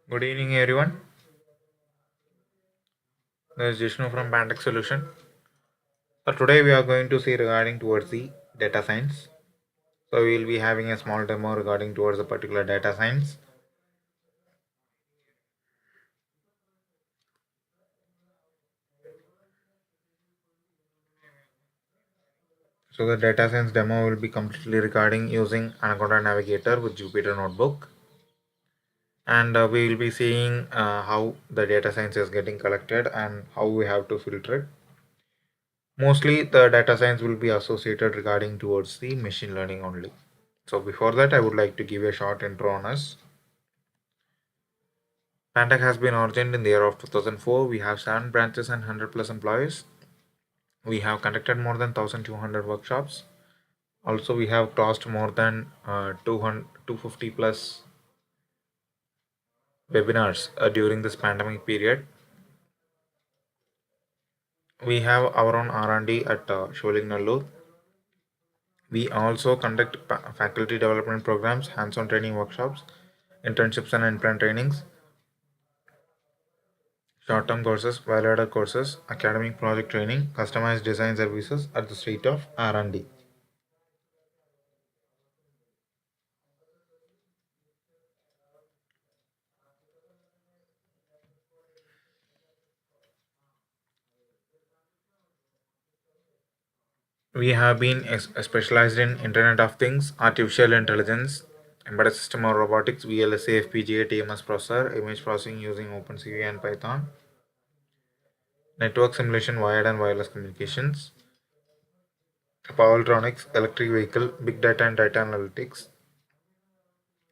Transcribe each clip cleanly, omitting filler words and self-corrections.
Good evening, everyone. This is Jishnu from Pantech Solution. So today we are going to see regarding towards the data science. So we will be having a small demo regarding towards a particular data science. So the data science demo will be completely regarding using Anaconda Navigator with Jupyter Notebook. And we will be seeing how the data science is getting collected and how we have to filter it. Mostly the data science will be associated regarding towards the machine learning only. So before that, I would like to give a short intro on us. Pantech has been originated in the year of 2004. We have 7 branches and 100 plus employees. We have conducted more than 1,200 workshops. Also, we have crossed more than 250 plus webinars during this pandemic period. We have our own R&D at Sholing. We also conduct faculty development programs, hands-on training workshops, internships and in-plant trainings, short-term courses, value-added courses, academic project training, customized design services at the state of R&D. We have been specialized in Internet of Things, artificial intelligence, embedded system or robotics, VLSI, FPGA, TMS processor, image processing using OpenCV and Python, network simulation, wired and wireless communications, power electronics, electric vehicle, big data and data analytics,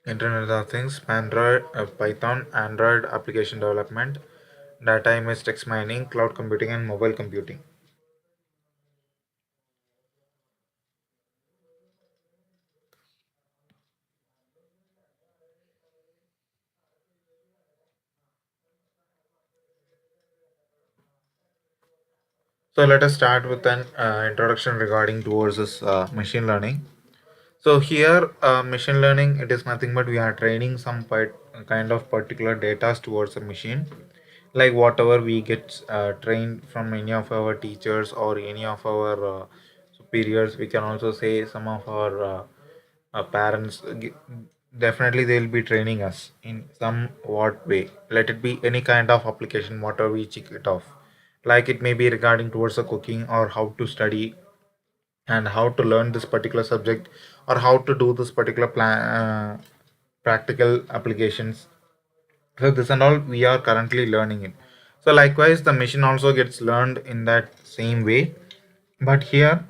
Internet of Things, Android, Python, Android application development, data image text mining, cloud computing, and mobile computing. So let us start with an introduction regarding towards this machine learning. So here, machine learning, it is nothing but we are training some kind of particular data towards a machine, like whatever we get trained from any of our teachers or any of our superiors. We can also say some of our parents. Definitely, they will be training us in some what way. Let it be any kind of application, whatever we check it off. Like it may be regarding towards the cooking or how to study and how to learn this particular subject or how to do this particular practical applications. So this and all we are currently learning it. So likewise the machine also gets learned in that same way, but here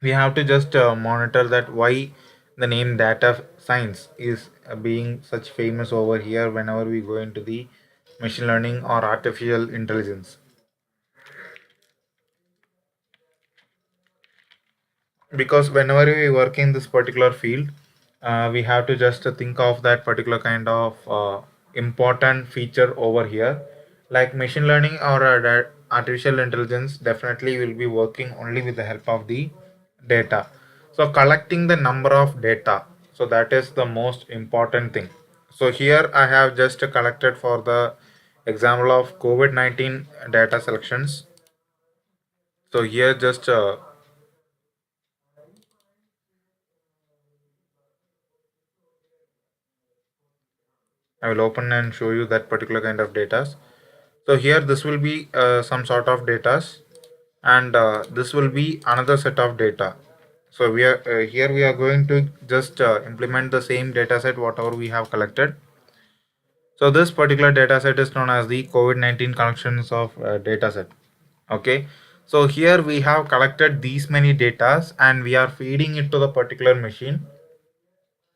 we have to just monitor that why the name data science is being such famous over here whenever we go into the machine learning or artificial intelligence. Because whenever we work in this particular field, we have to just think of that particular kind of important feature over here, like machine learning or artificial intelligence definitely will be working only with the help of the data. So collecting the number of data, so that is the most important thing. So here I have just collected for the example of COVID-19 data selections. So here just I will open and show you that particular kind of data. So here this will be some sort of data, and this will be another set of data. So we are here we are going to just implement the same data set whatever we have collected. So this particular data set is known as the COVID-19 collections of data set. Okay. So here we have collected these many datas and we are feeding it to the particular machine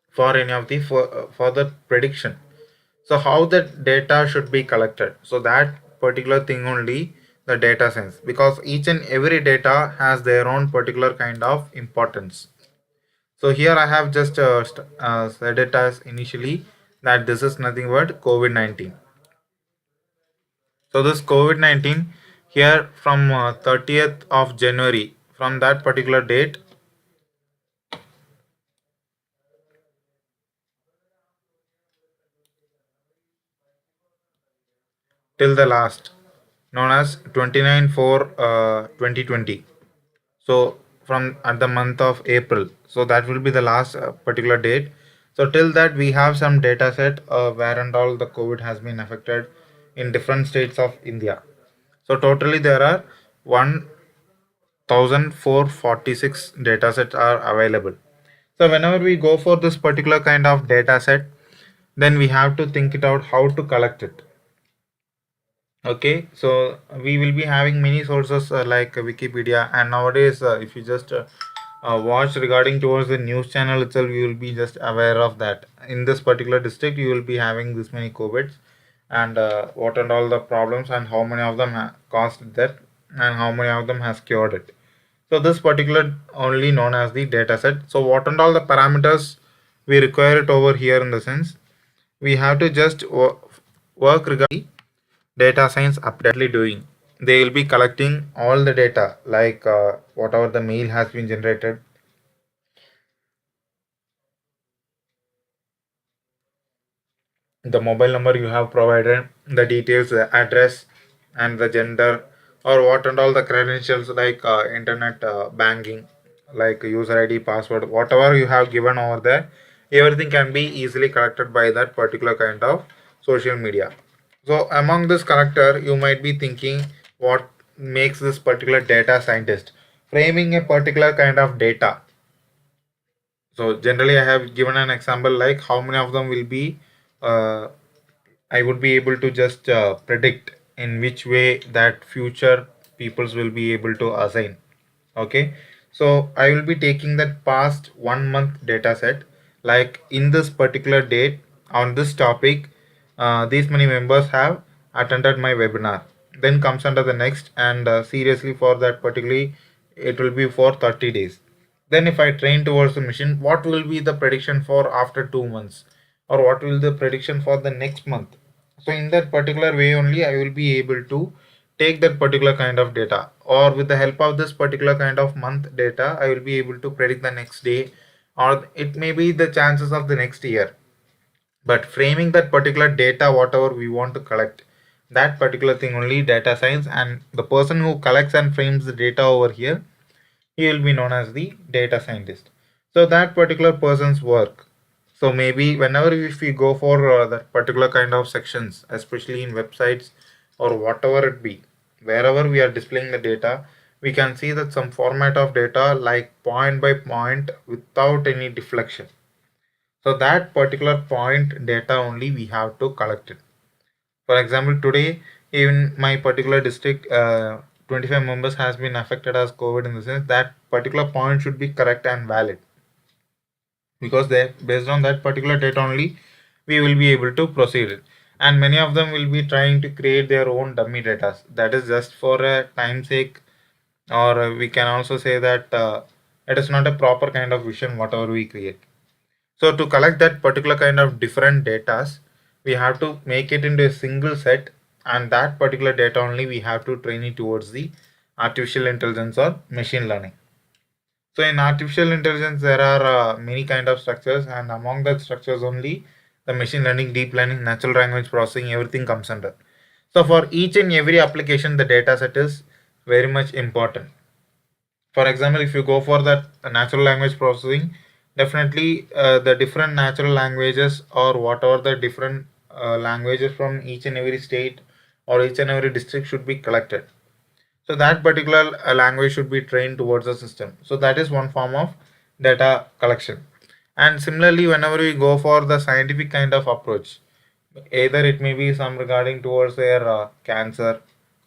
for any of the further prediction. So how the data should be collected, so that particular thing only the data science, because each and every data has their own particular kind of importance. So here I have just said it as initially that this is nothing but COVID-19. So this COVID-19 here from 30th of January, from that particular date, till the last, known as 29 4 2020. So from at the month of April, so that will be the last particular date. So till that we have some data set where and all the COVID has been affected in different states of India. So totally there are 1446 data sets are available. So whenever we go for this particular kind of data set, then we have to think it out how to collect it. Okay, so we will be having many sources like Wikipedia, and nowadays if you just watch regarding towards the news channel itself, you will be just aware of that in this particular district you will be having this many COVIDs, and what and all the problems, and how many of them caused death, and how many of them has cured it. So this particular only known as the data set. So what and all the parameters we require it over here, in the sense we have to just work regarding data science updately doing. They will be collecting all the data like whatever the mail has been generated, the mobile number you have provided, the details, the address, and the gender, or what and all the credentials like internet banking, like user ID, password, whatever you have given over there, everything can be easily collected by that particular kind of social media. So among this collector, you might be thinking what makes this particular data scientist framing a particular kind of data. So generally, I have given an example like how many of them will be. I would be able to just predict in which way that future peoples will be able to assign. Okay, so I will be taking that past 1 month data set, like in this particular date on this topic, these many members have attended my webinar, then comes under the next, and seriously for that particularly it will be for 30 days. Then if I train towards the machine, what will be the prediction for after 2 months, or what will the prediction for the next month? So in that particular way only I will be able to take that particular kind of data, or with the help of this particular kind of month data I will be able to predict the next day, or it may be the chances of the next year. But framing that particular data, whatever we want to collect, that particular thing only data science, and the person who collects and frames the data over here, he will be known as the data scientist. So that particular person's work. So maybe whenever if we go for that particular kind of sections, especially in websites or whatever it be, wherever we are displaying the data, we can see that some format of data like point by point without any deflection. So that particular point data only we have to collect it. For example, today in my particular district, 25 members has been affected as COVID, in the sense that particular point should be correct and valid, because they based on that particular data only we will be able to proceed it. And many of them will be trying to create their own dummy data, that is just for a time sake, or we can also say that it is not a proper kind of vision whatever we create. So to collect that particular kind of different datas, we have to make it into a single set, and that particular data only we have to train it towards the artificial intelligence or machine learning. So in artificial intelligence, there are many kind of structures, and among that structures only the machine learning, deep learning, natural language processing, everything comes under. So for each and every application, the data set is very much important. For example, if you go for that natural language processing, definitely the different natural languages, or whatever the different languages from each and every state or each and every district should be collected. So that particular language should be trained towards the system. So that is one form of data collection. And similarly, whenever we go for the scientific kind of approach, either it may be some regarding towards their cancer,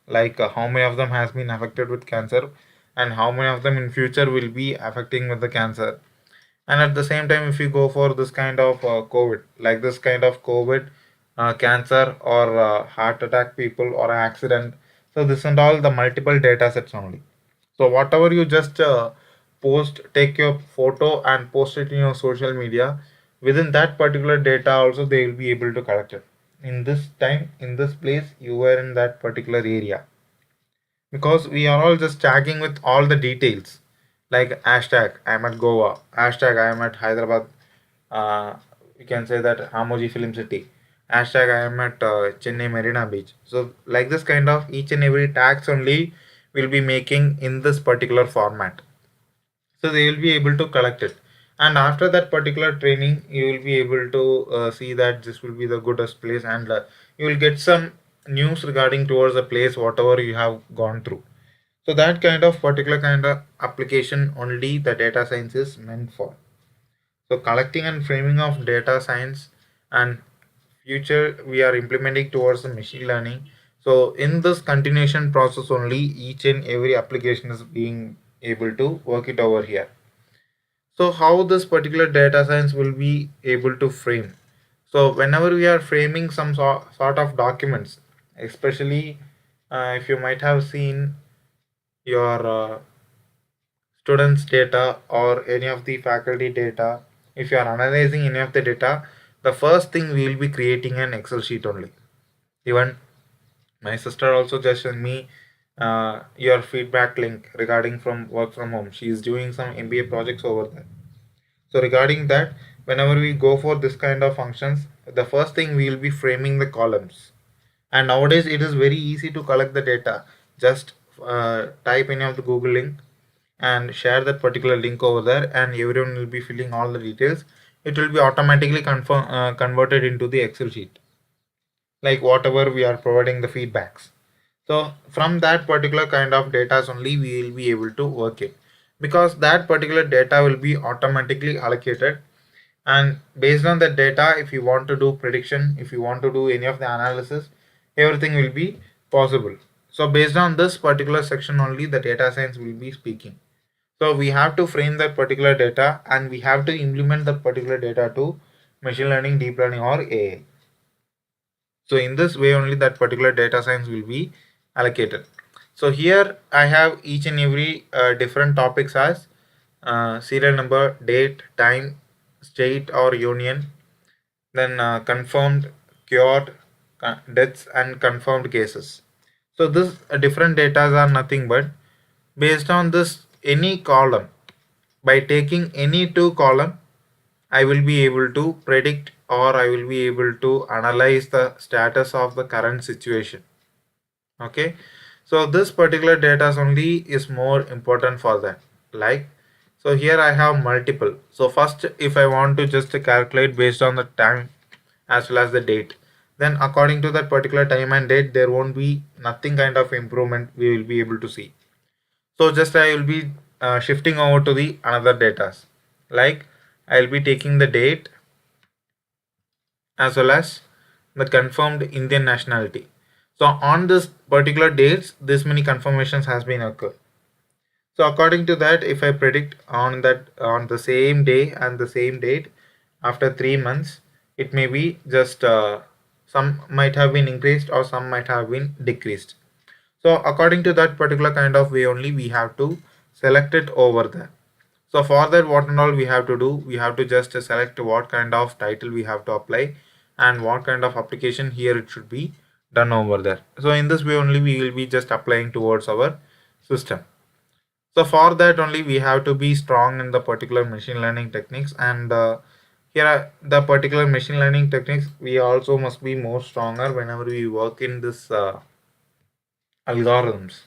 like how many of them has been affected with cancer, and how many of them in future will be affecting with the cancer. And at the same time, if you go for this kind of COVID, like this kind of COVID, cancer, or heart attack people, or accident, so this and all the multiple data sets only. So whatever you just post, take your photo and post it in your social media, within that particular data also they will be able to collect it. In this time, in this place, you were in that particular area, because we are all just tagging with all the details, like hashtag I am at Goa, hashtag I am at Hyderabad, uh, you can say that Hamoji Film City, hashtag I am at Chennai Marina Beach. So like this kind of each and every tags only will be making in this particular format. So they will be able to collect it, and after that particular training you will be able to see that this will be the goodest place, and you will get some news regarding towards the place whatever you have gone through. So that kind of particular kind of application only the data science is meant for. So collecting and framing of data science and future we are implementing towards the machine learning. So in this continuation process only each and every application is being able to work it over here. So how this particular data science will be able to frame? So whenever we are framing some sort of documents, especially if you might have seen your students data or any of the faculty data, if you are analyzing any of the data, the first thing we will be creating an Excel sheet only. Even my sister also just sent me your feedback link regarding from work from home. She is doing some MBA projects over there. So regarding that, whenever we go for this kind of functions, the first thing we will be framing the columns. And nowadays it is very easy to collect the data. Just type any of the Google link and share that particular link over there, and everyone will be filling all the details. It will be automatically converted into the Excel sheet, like whatever we are providing the feedbacks. So from that particular kind of data only we will be able to work it, because that particular data will be automatically allocated, and based on that data if you want to do prediction, if you want to do any of the analysis, everything will be possible. So based on this particular section only the data science will be speaking. So we have to frame that particular data and we have to implement that particular data to machine learning, deep learning or AI. So in this way only that particular data science will be allocated. So here I have each and every different topics as serial number, date, time, state or union, then confirmed, cured, deaths and confirmed cases. So this different data are nothing but based on this any column, by taking any two column I will be able to predict or I will be able to analyze the status of the current situation. Okay, so this particular data only is more important for that. Like, so here I have multiple. So first if I want to just calculate based on the time as well as the date, then according to that particular time and date there won't be nothing kind of improvement we will be able to see. So just I will be shifting over to the another data. Like I will be taking the date as well as the confirmed Indian nationality. So on this particular dates, this many confirmations has been occurred. So according to that, if I predict on that on the same day and the same date, after 3 months, it may be just some might have been increased or some might have been decreased. So according to that particular kind of way only we have to select it over there. So for that what and all we have to do, we have to just select what kind of title we have to apply and what kind of application here it should be done over there. So in this way only we will be just applying towards our system. So for that only we have to be strong in the particular machine learning techniques, and here are the particular machine learning techniques we also must be more stronger whenever we work in this algorithms.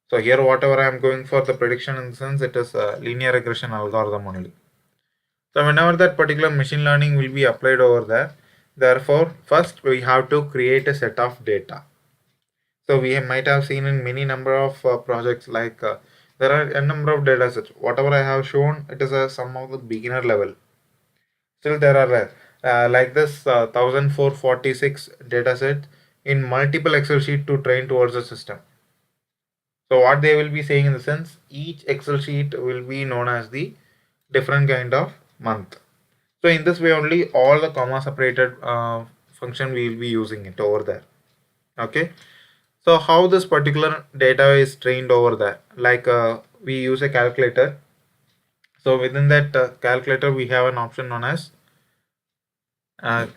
So here whatever I am going for the prediction in the sense it is a linear regression algorithm only. So whenever that particular machine learning will be applied over there, therefore first we have to create a set of data. So we might have seen in many number of projects like there are a number of data sets. Whatever I have shown, it is a some of the beginner level. Still there are like this 1446 data set in multiple Excel sheet to train towards the system. So what they will be saying in the sense, each Excel sheet will be known as the different kind of month. So in this way only all the comma separated function we will be using it over there. Okay. So how this particular data is trained over there? Like we use a calculator. So within that calculator we have an option known as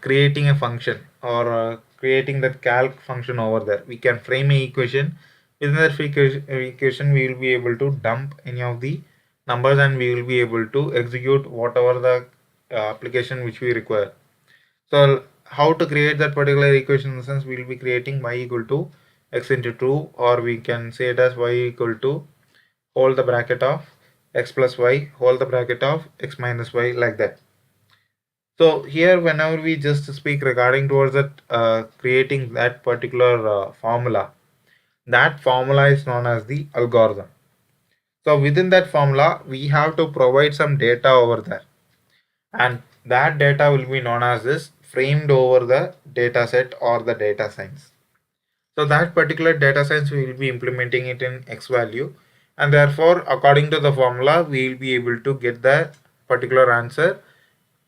creating a function or creating that calc function over there. We can frame a equation. Within that equation we will be able to dump any of the numbers and we will be able to execute whatever the application which we require. So how to create that particular equation in the sense we will be creating y equal to x into 2, or we can say it as y equal to hold the bracket of x plus y hold the bracket of x minus y, like that. So here whenever we just speak regarding towards that creating that particular formula, that formula is known as the algorithm. So within that formula we have to provide some data over there, and that data will be known as this framed over the data set or the data science. So that particular data science we will be implementing it in x value, and therefore according to the formula we will be able to get the particular answer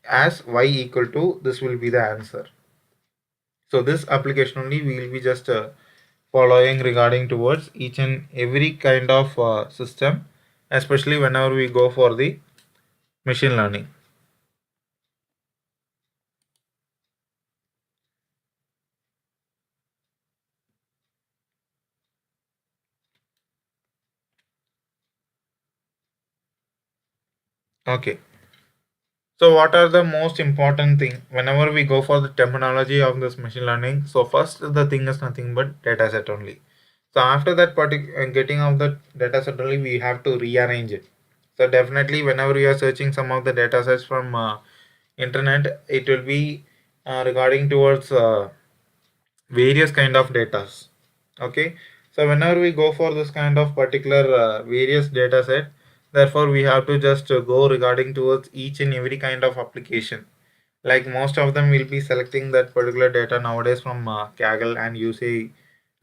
as y equal to this will be the answer. So this application only we will be just following regarding towards each and every kind of system, especially whenever we go for the machine learning. Okay. So what are the most important thing whenever we go for the terminology of this machine learning? So first the thing is nothing but data set only. So after that getting of the data set only, we have to rearrange it. So definitely whenever we are searching some of the data sets from internet, it will be regarding towards various kind of datas. Okay, so whenever we go for this kind of particular various data set, therefore we have to just go regarding towards each and every kind of application. Like most of them will be selecting that particular data nowadays from Kaggle and UC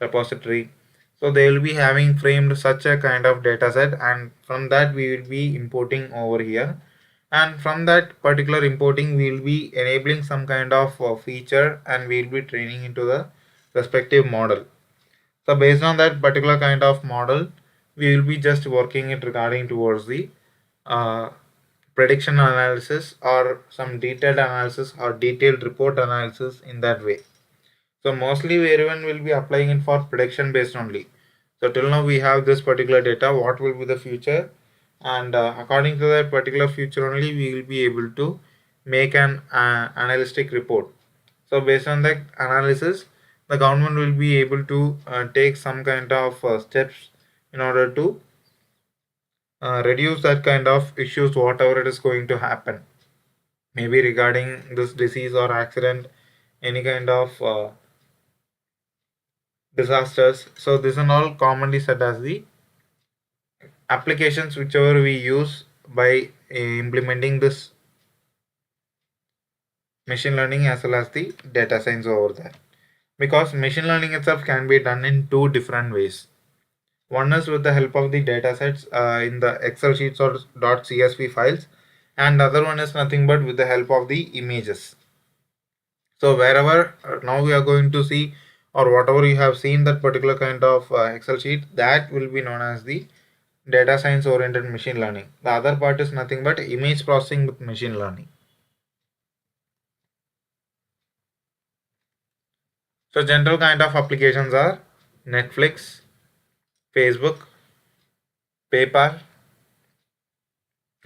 repository. So they will be having framed such a kind of data set, and from that we will be importing over here, and from that particular importing we will be enabling some kind of feature, and we will be training into the respective model. So based on that particular kind of model, we will be just working it regarding towards the uh, prediction analysis or some detailed analysis or detailed report analysis in that way. So mostly everyone will be applying it for prediction based only. So till now we have this particular data, what will be the future, and according to that particular future only we will be able to make an analytic report. So based on that analysis, the government will be able to take some kind of steps in order to reduce that kind of issues whatever it is going to happen, maybe regarding this disease or accident, any kind of disasters. So this is all commonly said as the applications whichever we use by implementing this machine learning as well as the data science over there. Because machine learning itself can be done in two different ways. One is with the help of the data sets in the Excel sheets or .csv files, and the other one is nothing but with the help of the images. So wherever now we are going to see, or whatever you have seen that particular kind of Excel sheet, that will be known as the data science oriented machine learning. The other part is nothing but image processing with machine learning. So general kind of applications are Netflix, Facebook, PayPal,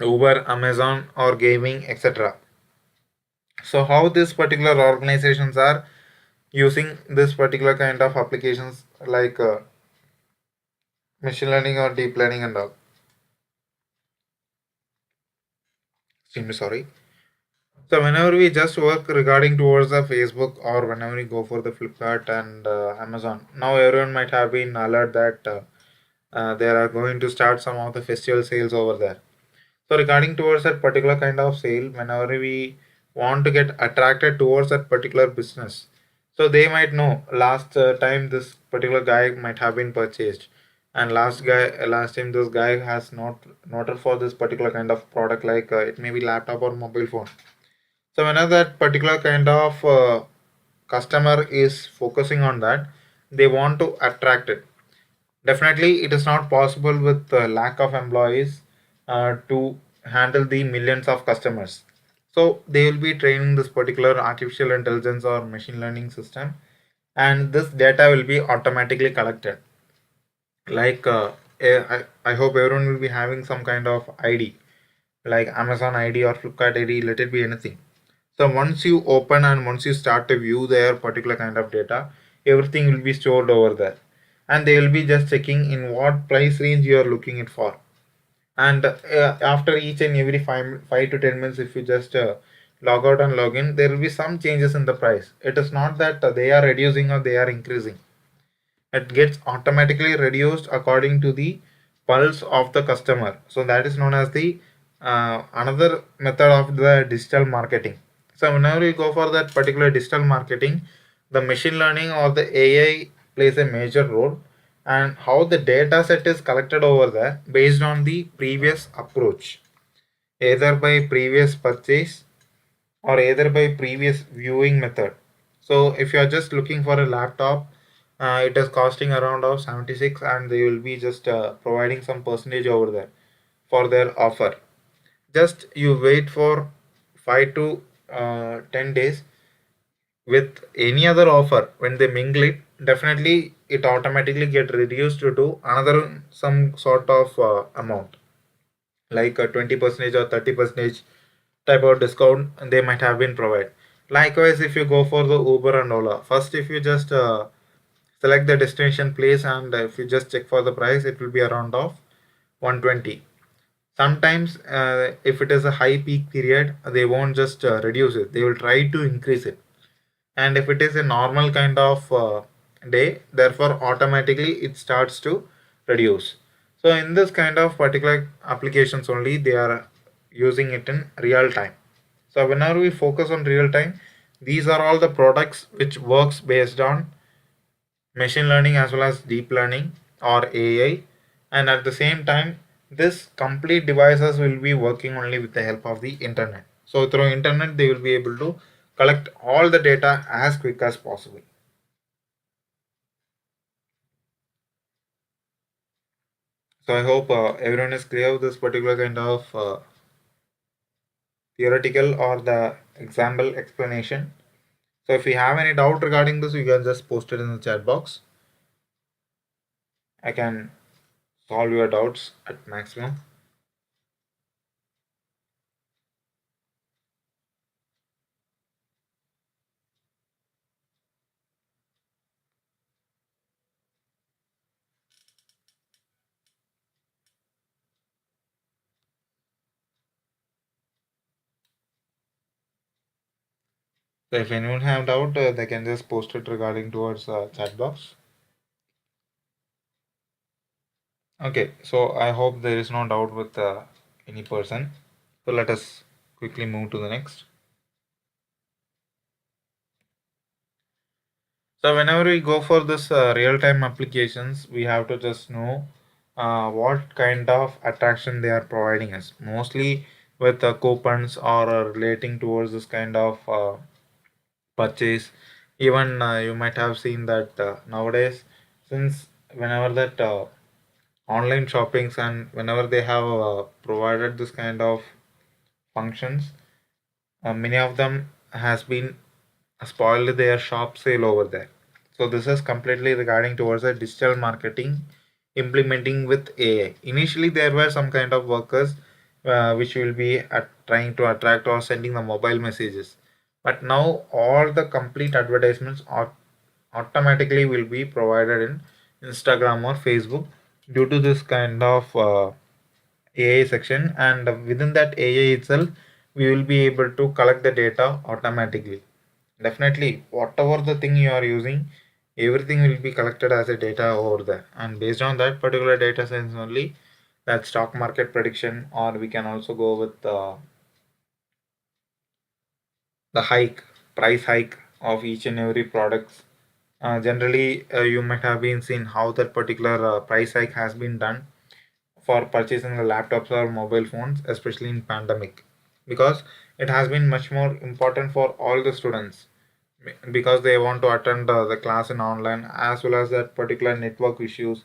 Uber, Amazon, or gaming, etc. So how these particular organizations are using this particular kind of applications like machine learning or deep learning and all. Sorry. So whenever we just work regarding towards the Facebook, or whenever we go for the Flipkart and Amazon, now everyone might have been alert that they are going to start some of the festival sales over there. So regarding towards that particular kind of sale, whenever we want to get attracted towards that particular business, so they might know last time this particular guy might have been purchased, and last time this guy has not noted for this particular kind of product, like it may be laptop or mobile phone. So whenever that particular kind of customer is focusing on that, they want to attract it. Definitely, it is not possible with lack of employees to handle the millions of customers. So they will be training this particular artificial intelligence or machine learning system, and this data will be automatically collected. Like I hope everyone will be having some kind of ID, like Amazon ID or Flipkart ID, let it be anything. So once you open and once you start to view their particular kind of data, everything will be stored over there. And they will be just checking in what price range you are looking it for. And after each and every 5 to 10 minutes, if you just log out and log in, there will be some changes in the price. It is not that they are reducing or they are increasing. It gets automatically reduced according to the pulse of the customer. So that is known as the another method of the digital marketing. So whenever you go for that particular digital marketing, the machine learning or the AI plays a major role, and how the data set is collected over there based on the previous approach, either by previous purchase or either by previous viewing method. So if you are just looking for a laptop, it is costing around of 76, and they will be just providing some percentage over there for their offer. Just you wait for 5 to 10 days. With any other offer, when they mingle it, definitely it automatically get reduced to another some sort of amount, like a 20 percentage or 30 percentage type of discount they might have been provided. Likewise, if you go for the Uber and Ola, first if you just select the destination place, and if you just check for the price, it will be around of 120. Sometimes if it is a high peak period, they won't just reduce it, they will try to increase it. And if it is a normal kind of day, therefore automatically it starts to reduce. So in this kind of particular applications only, they are using it in real time. So whenever we focus on real time, these are all the products which works based on machine learning as well as deep learning or AI. And at the same time, this complete devices will be working only with the help of the internet. So through internet, they will be able to collect all the data as quick as possible. So I hope everyone is clear with this particular kind of theoretical or the example explanation. So if you have any doubt regarding this, you can just post it in the chat box. I can solve your doubts at maximum. So if anyone have doubt, they can just post it regarding towards chat box. Okay, so I hope there is no doubt with any person. So let us quickly move to the next. So whenever we go for this real-time applications, we have to just know what kind of attraction they are providing us. Mostly with coupons or relating towards this kind of purchase. Even you might have seen that nowadays, since whenever that online shoppings and whenever they have provided this kind of functions, many of them has been spoiled their shop sale over there. So this is completely regarding towards the digital marketing implementing with AI. Initially there were some kind of workers which will be trying to attract or sending the mobile messages, but now all the complete advertisements are automatically will be provided in Instagram or Facebook due to this kind of AI section, and within that AI itself, we will be able to collect the data automatically. Definitely, whatever the thing you are using, everything will be collected as a data over there, and based on that particular data science only, that stock market prediction, or we can also go with the price hike of each and every products. Generally, you might have been seen how that particular price hike has been done for purchasing the laptops or mobile phones, especially in pandemic, because it has been much more important for all the students, because they want to attend the class in online as well as that particular network issues.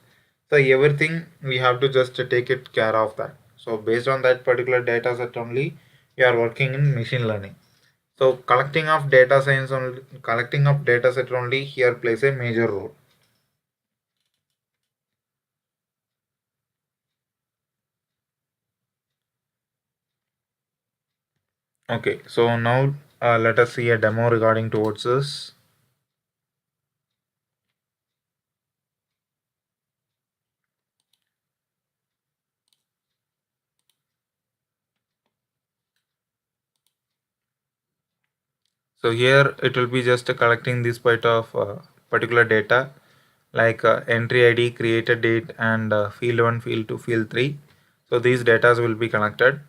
So everything we have to just take it care of that. So based on that particular data set only, we are working in machine learning. So collecting of data set only here plays a major role. Okay, so now let us see a demo regarding towards this. So here it will be just collecting this bit of particular data like entry ID, created date, and field 1, field 2, field 3. So these data will be connected.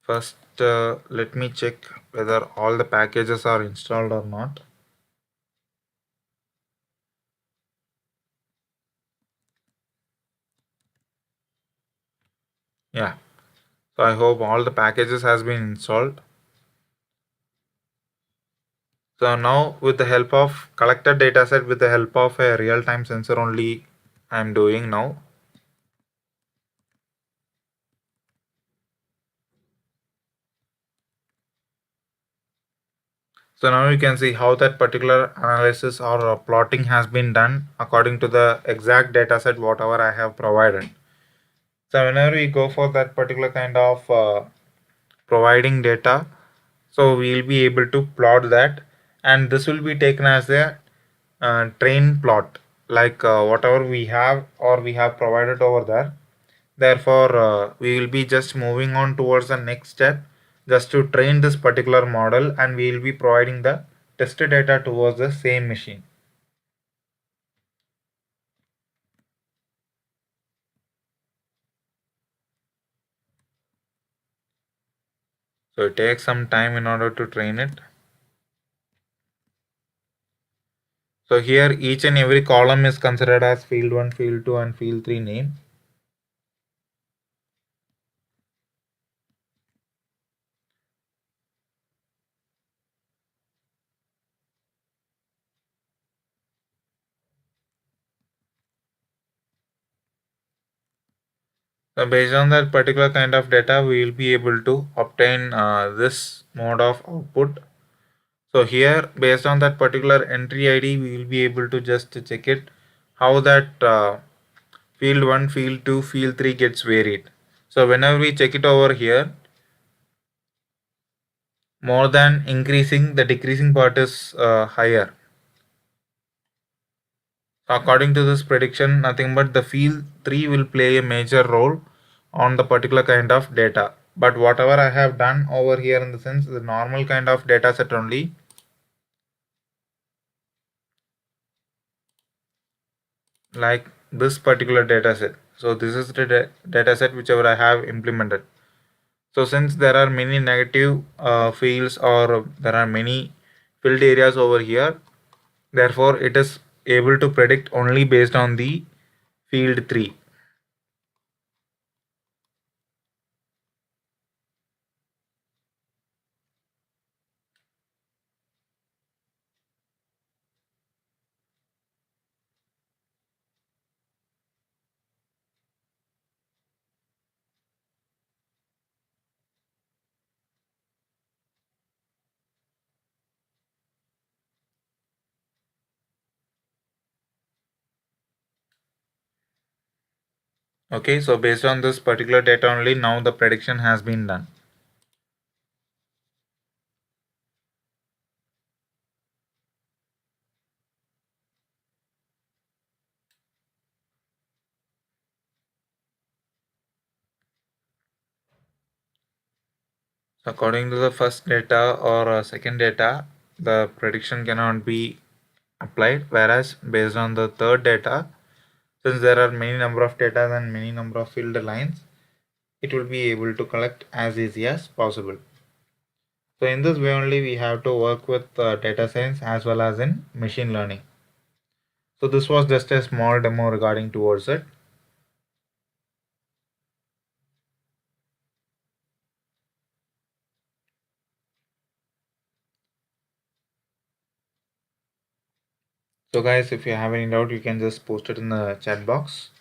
First, let me check whether all the packages are installed or not. Yeah, so I hope all the packages has been installed. So now with the help of collected dataset with the help of a real-time sensor only I am doing now. So now you can see how that particular analysis or plotting has been done according to the exact dataset whatever I have provided. So whenever we go for that particular kind of providing data, so we will be able to plot that, and this will be taken as a train plot, like whatever we have or we have provided over there. Therefore, we will be just moving on towards the next step just to train this particular model, and we will be providing the test data towards the same machine. So it takes some time in order to train it. So here each and every column is considered as field 1, field 2 and field 3 name. So based on that particular kind of data, we will be able to obtain this mode of output. So here, based on that particular entry ID, we will be able to just check it how that field 1, field 2, field 3 gets varied. So whenever we check it over here, more than increasing, the decreasing part is higher. So according to this prediction, nothing but the field 3 will play a major role on the particular kind of data. But whatever I have done over here in the sense the normal kind of data set only, like this particular data set. So this is the data set whichever I have implemented. So since there are many negative fields or there are many filled areas over here, therefore it is able to predict only based on the field 3. Okay, so based on this particular data only, now the prediction has been done. So according to the first data or second data, the prediction cannot be applied, whereas based on the third data, since there are many number of data and many number of field lines, it will be able to collect as easy as possible. So in this way only we have to work with data science as well as in machine learning. So this was just a small demo regarding towards it. So guys, if you have any doubt, you can just post it in the chat box.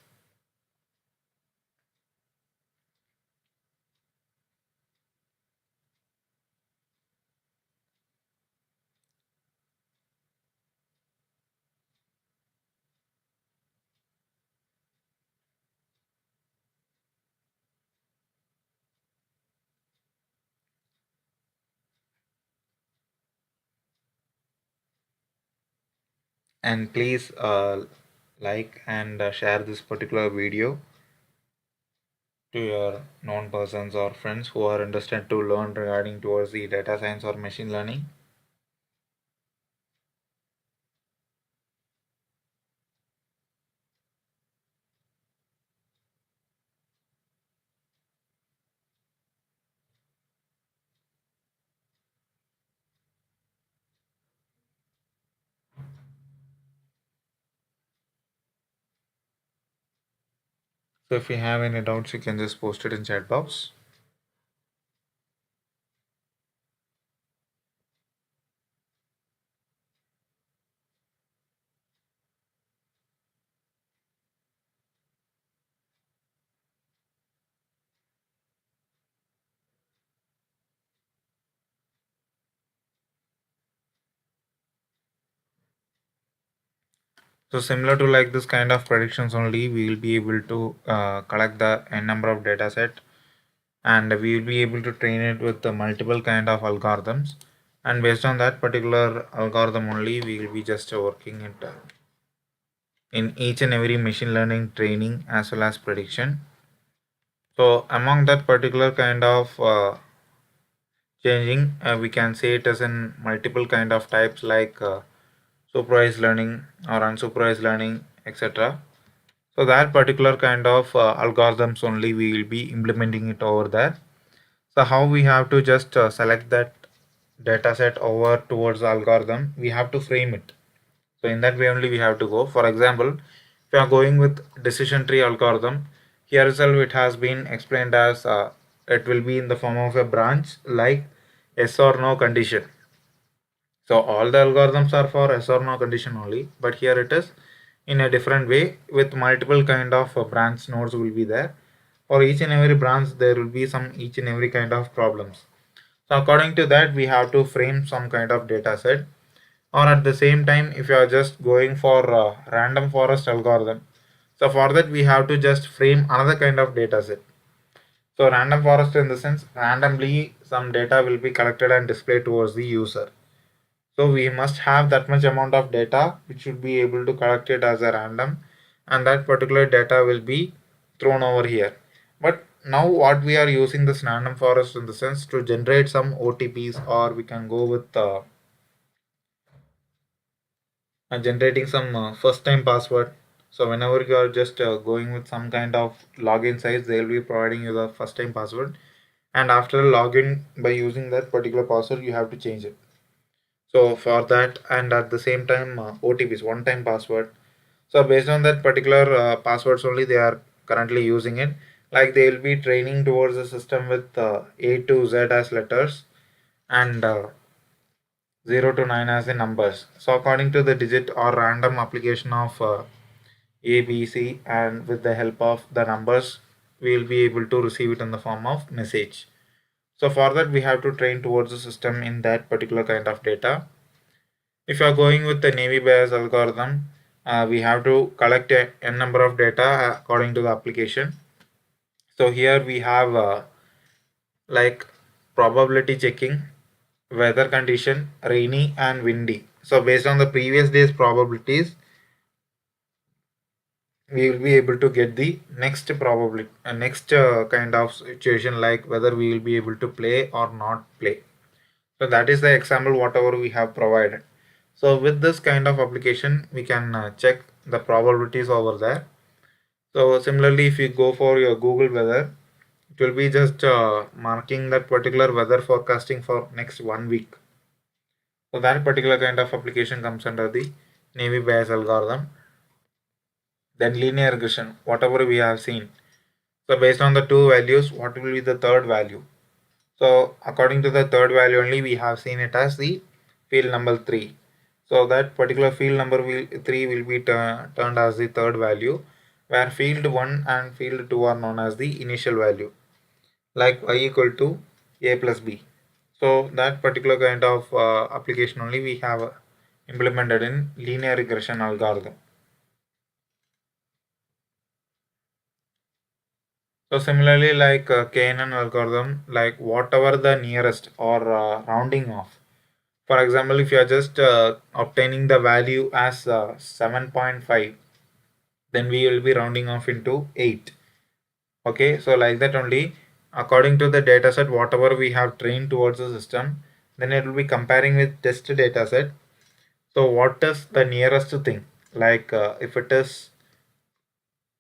and please like and share this particular video to your known persons or friends who are interested to learn regarding towards the data science or machine learning. So if you have any doubts, you can just post it in chat box. So similar to like this kind of predictions only, we will be able to collect the n number of data set, and we will be able to train it with the multiple kind of algorithms, and based on that particular algorithm only, we will be just working it in each and every machine learning training as well as prediction. So among that particular kind of changing, we can say it as in multiple kind of types like supervised learning or unsupervised learning, etc. So that particular kind of algorithms only we will be implementing it over there. So how we have to just select that data set over towards the algorithm, we have to frame it. So in that way only we have to go. For example, if you are going with decision tree algorithm, here itself it has been explained as it will be in the form of a branch like yes or no condition. So all the algorithms are for yes or no condition only, but here it is in a different way with multiple kind of branch nodes will be there. For each and every branch, there will be some each and every kind of problems. So according to that, we have to frame some kind of data set. Or at the same time, if you are just going for random forest algorithm, so for that we have to just frame another kind of data set. So random forest in the sense randomly some data will be collected and displayed towards the user. So we must have that much amount of data which should be able to collect it as a random, and that particular data will be thrown over here. But now what we are using this random forest in the sense to generate some OTPs, or we can go with generating some first time password. So whenever you are just going with some kind of login sites, they will be providing you the first time password, and after login by using that particular password you have to change it. So for that, and at the same time OTPs, one time password. So based on that particular passwords only they are currently using it. Like they will be training towards the system with A to Z as letters, and 0 to 9 as the numbers. So according to the digit or random application of A, B, C, and with the help of the numbers, we will be able to receive it in the form of message. So for that, we have to train towards the system in that particular kind of data. If you are going with the Navy Bayes algorithm, we have to collect a n number of data according to the application. So here we have like probability checking, weather condition, rainy and windy. So based on the previous day's probabilities, we will be able to get the next probability, next kind of situation like whether we will be able to play or not play. So that is the example whatever we have provided. So with this kind of application, we can check the probabilities over there. So similarly, if you go for your Google weather, it will be just marking that particular weather forecasting for next 1 week. So that particular kind of application comes under the Navy Bayes algorithm. Then linear regression, whatever we have seen. So based on the two values, what will be the third value? So according to the third value only, we have seen it as the field number 3. So that particular field number 3 will be turned as the third value, where field 1 and field 2 are known as the initial value, like y equal to a plus b. So that particular kind of application only we have implemented in linear regression algorithm. So similarly, like KNN algorithm, like whatever the nearest or rounding off. For example, if you are just obtaining the value as 7.5, then we will be rounding off into 8. Okay, so like that only, according to the dataset, whatever we have trained towards the system, then it will be comparing with test dataset. So what is the nearest thing? Like if it is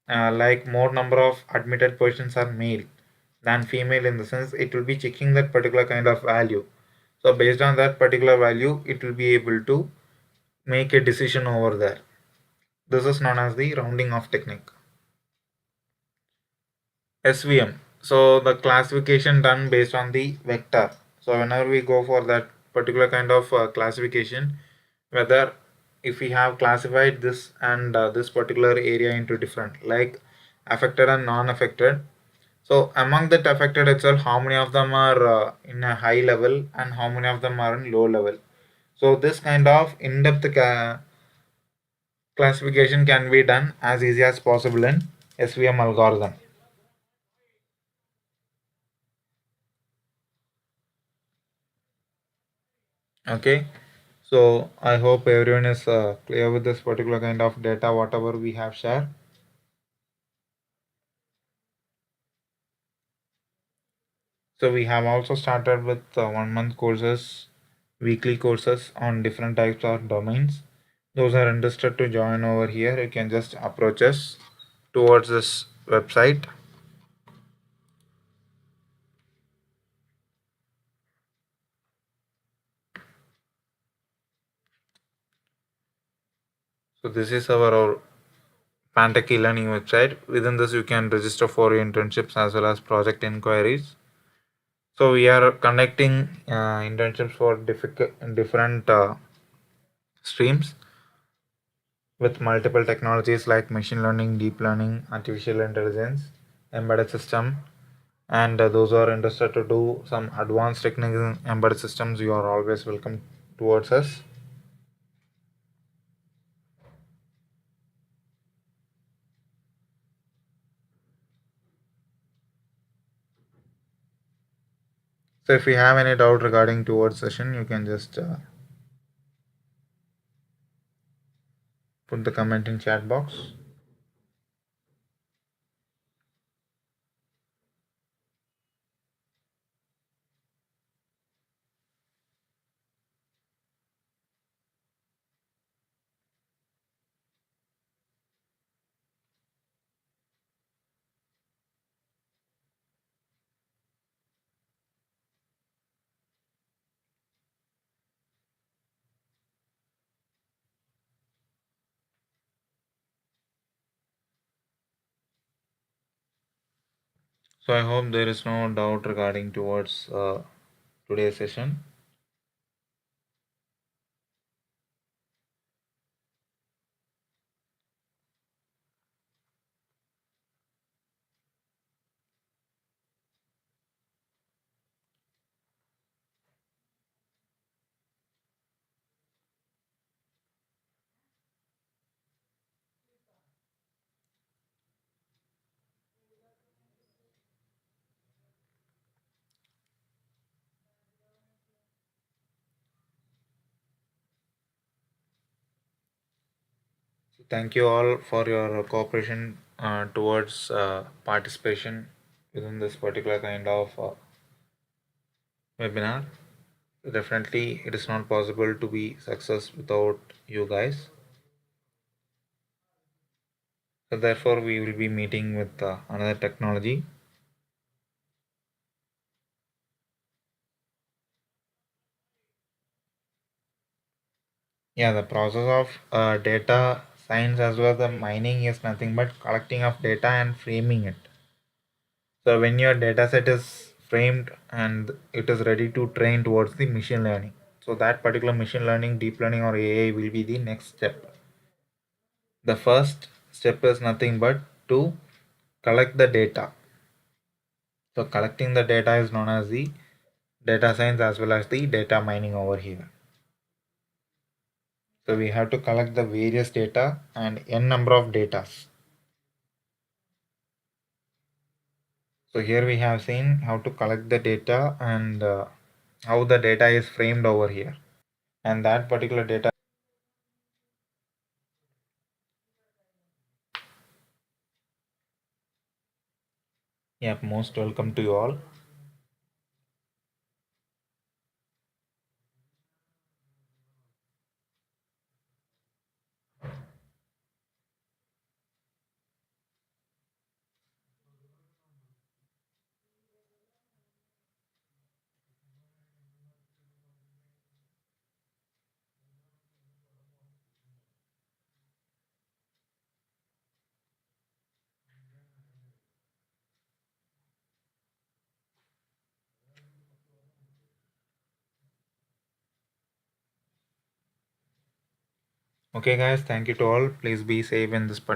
like more number of admitted persons are male than female, in the sense it will be checking that particular kind of value. So based on that particular value, it will be able to make a decision over there. This is known as the rounding off technique. SVM. So the classification done based on the vector. So whenever we go for that particular kind of classification, whether if we have classified this and this particular area into different, like affected and non-affected. So among that affected itself, how many of them are in a high level and how many of them are in low level. So this kind of in-depth classification can be done as easy as possible in SVM algorithm. Okay, so I hope everyone is clear with this particular kind of data, whatever we have shared. So we have also started with 1 month courses, weekly courses on different types of domains. Those are interested to join over here, you can just approach us towards this website. So this is our Pantech e-learning website. Within this, you can register for your internships as well as project inquiries. So we are conducting internships for different streams with multiple technologies like machine learning, deep learning, artificial intelligence, embedded system, and those who are interested to do some advanced techniques in embedded systems, you are always welcome towards us. So if you have any doubt regarding towards session, you can just put the comment in chat box. So I hope there is no doubt regarding towards today's session. So thank you all for your cooperation towards participation within this particular kind of webinar. Definitely, it is not possible to be success without you guys. So therefore, we will be meeting with another technology. Yeah, the process of data science as well as the mining is nothing but collecting of data and framing it. So when your data set is framed and it is ready to train towards the machine learning, so that particular machine learning, deep learning or AI will be the next step. The first step is nothing but to collect the data. So collecting the data is known as the data science as well as the data mining over here. So we have to collect the various data and n number of data. So here we have seen how to collect the data and how the data is framed over here. and that particular data. Yep, most welcome to you all. Okay guys, thank you to all. Please be safe in this particular